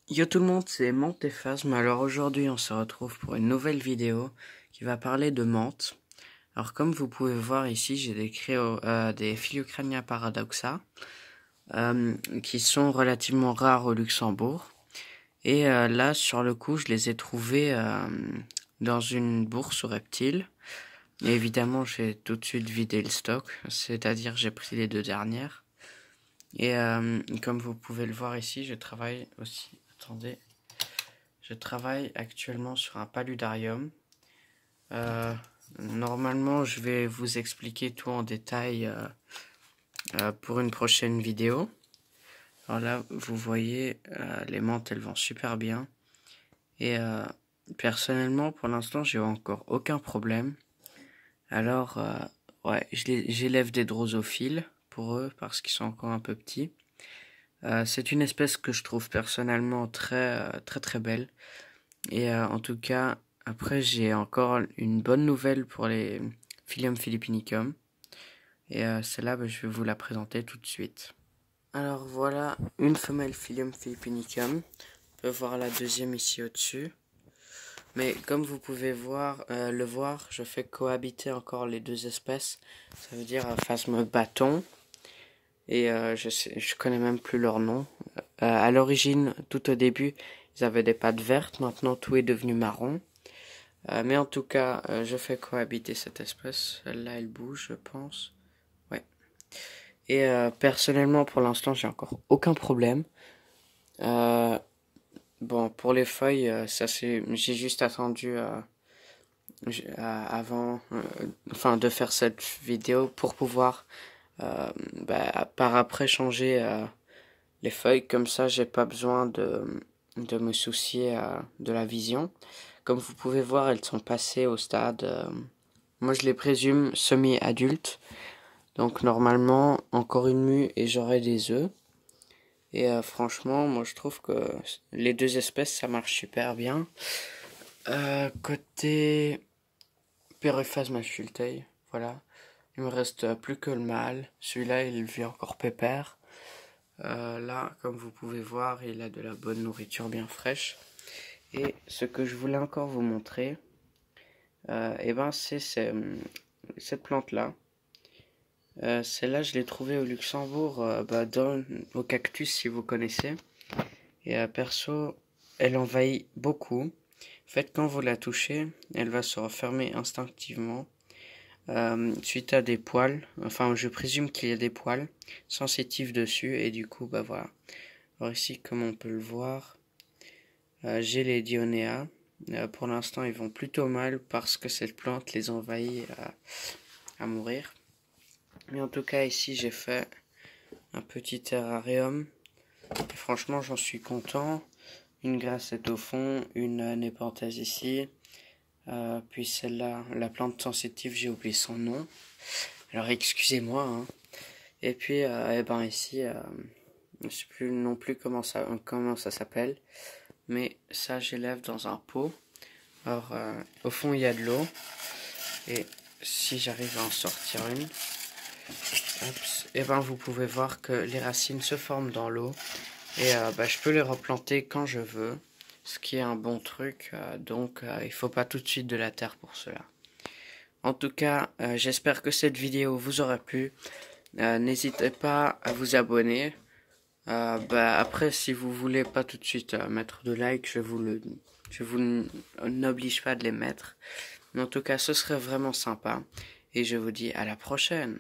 Yo tout le monde, c'est Montéphasme. Alors aujourd'hui, on se retrouve pour une nouvelle vidéo qui va parler de menthe. Alors comme vous pouvez voir ici, j'ai des Philiocrania paradoxa qui sont relativement rares au Luxembourg. Et là, sur le coup, je les ai trouvés dans une bourse aux reptiles. Et évidemment, j'ai tout de suite vidé le stock, c'est-à-dire j'ai pris les deux dernières. Et comme vous pouvez le voir ici, je travaille aussi. Attendez. Je travaille actuellement sur un paludarium. Normalement, je vais vous expliquer tout en détail pour une prochaine vidéo. Alors là, vous voyez, les menthes, elles vont super bien. Et personnellement, pour l'instant, j'ai encore aucun problème. Alors, ouais, j'élève des drosophiles pour eux parce qu'ils sont encore un peu petits. C'est une espèce que je trouve personnellement très belle. Et en tout cas, après j'ai encore une bonne nouvelle pour les Phyllium philippinicum. Et celle-là, je vais vous la présenter tout de suite. Alors voilà, une femelle Phyllium philippinicum. On peut voir la deuxième ici au-dessus. Mais comme vous pouvez le voir, je fais cohabiter encore les deux espèces. Ça veut dire phasme bâton. Et je connais même plus leur nom. À l'origine, tout au début, ils avaient des pattes vertes. Maintenant, tout est devenu marron. Mais en tout cas, je fais cohabiter cette espèce. Celle-là, elle bouge, je pense. Ouais. Et personnellement, pour l'instant, j'ai encore aucun problème. Bon, pour les feuilles, j'ai juste attendu avant, de faire cette vidéo pour pouvoir par après changer les feuilles. Comme ça, j'ai pas besoin de me soucier de la vision. Comme vous pouvez voir, elles sont passées au stade, moi je les présume semi-adultes. Donc normalement, encore une mue et j'aurai des œufs. Et franchement, moi je trouve que les deux espèces, ça marche super bien. Côté Périphasma schueltei, voilà. Il me reste plus que le mâle. Celui-là, il vit encore pépère. Là, comme vous pouvez voir, il a de la bonne nourriture bien fraîche. Et ce que je voulais encore vous montrer, c'est cette plante-là. Celle-là, je l'ai trouvée au Luxembourg, au cactus, si vous connaissez. Et perso, elle envahit beaucoup. En fait, quand vous la touchez, elle va se refermer instinctivement. Suite à des poils, enfin je présume qu'il y a des poils sensitifs dessus, et du coup, voilà. Alors ici, comme on peut le voir, j'ai les Dionéa. Pour l'instant, ils vont plutôt mal parce que cette plante les envahit à mourir. Mais en tout cas, ici, j'ai fait un petit terrarium. Et franchement, j'en suis content. Une grassette au fond, une népenthèse ici. Puis celle-là, la plante sensitive, j'ai oublié son nom. Alors excusez-moi. Hein. Et puis, ici, je ne sais plus non plus comment ça s'appelle. Mais ça, j'élève dans un pot. Alors, au fond, il y a de l'eau. Et si j'arrive à en sortir une, vous pouvez voir que les racines se forment dans l'eau. Et je peux les replanter quand je veux. Ce qui est un bon truc. Donc, il faut pas tout de suite de la terre pour cela. En tout cas, j'espère que cette vidéo vous aura plu. N'hésitez pas à vous abonner. Après, si vous voulez pas tout de suite mettre de like, je vous n'oblige pas de les mettre. Mais en tout cas, ce serait vraiment sympa. Et je vous dis à la prochaine.